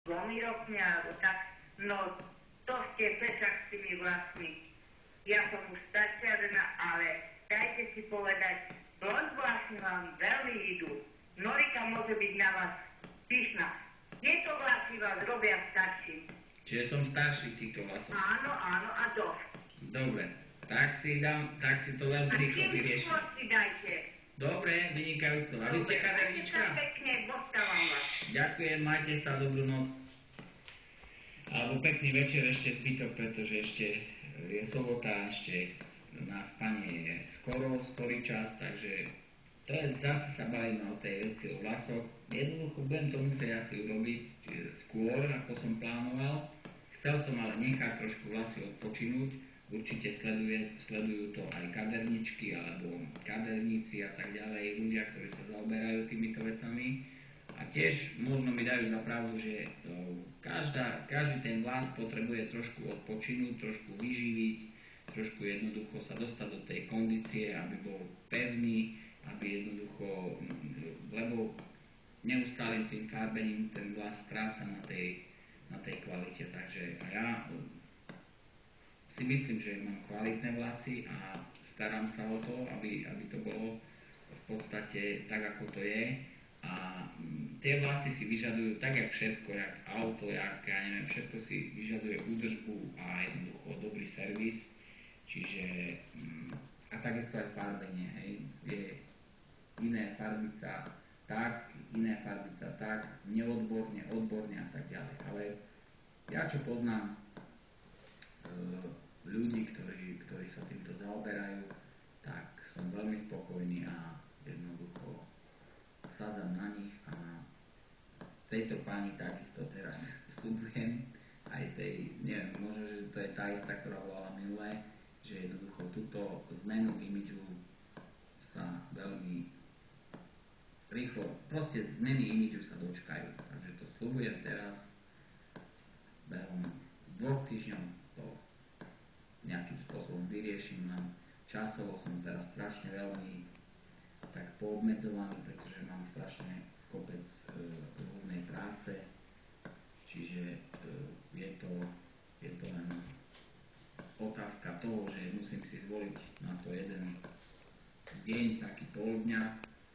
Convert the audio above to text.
2 rokmi alebo tak, no to ste pečak s tými vlasmi. Ja som už starčiarna, ale dajte si povedať, blond vlasy vám veľmi idú. Norika môže byť na vás pyšná. Tieto vlasy vás robia starší. Čiže som starší týchto vlasov. Áno, áno, a dosť. Dobre, tak si to veľmi rýchlo vyriešim. A si dajte. Dobre, vynikajúco. A vy ste kadernička? Pekne, postávam vás. Ďakujem, majte sa, dobrú noc. Alebo pekný večer ešte zbytok, pretože ešte je sobota, ešte na spanie je skorý čas, takže to je, zase sa bavíme o tej veci o vlasoch. Jednoducho budem to musieť asi urobiť skôr, ako som plánoval. Chcel som ale nechať trošku vlasy odpočinúť. Určite sledujú to aj kaderničky alebo kaderníci a tak ďalej, ľudia, ktorí sa zaoberajú týmito vecami. A tiež možno mi dajú za pravdu, že každý ten vlas potrebuje trošku odpočinúť, trošku vyživiť, trošku jednoducho sa dostať do tej kondície, aby bol pevný, aby jednoducho, lebo neustálým tým farbením ten vlas stráca na tej kvalite. Takže a ja si myslím, že mám kvalitné vlasy a starám sa o to, aby to bolo v podstate tak, ako to je. A tie vlasy si vyžadujú tak, jak všetko, jak auto, ja neviem, všetko si vyžaduje údržbu a jednoducho dobrý servis. Čiže, a takisto aj farbenie, hej, je iné farbiť sa tak, iné farbiť sa tak, neodborne, odborne a tak ďalej. Ale ja čo poznám ľudí, ktorí sa týmto zaoberajú, tak som veľmi spokojný a jednoducho sádzam na nich a tejto pani takisto teraz sľubujem aj tej, neviem, možno, že to je tá istá, ktorá volala minulé, že jednoducho túto zmenu imidžu sa veľmi rýchlo, proste zmeny imidžu sa dočkajú, takže to sľubujem teraz, behom 2 týždňov to nejakým spôsobom vyrieším, len časovo som teraz strašne veľmi tak poobmedzovaný, pretože mám strašne kopec rôznej práce, čiže je to len otázka toho, že musím si zvoliť na to jeden deň, taký pol dňa,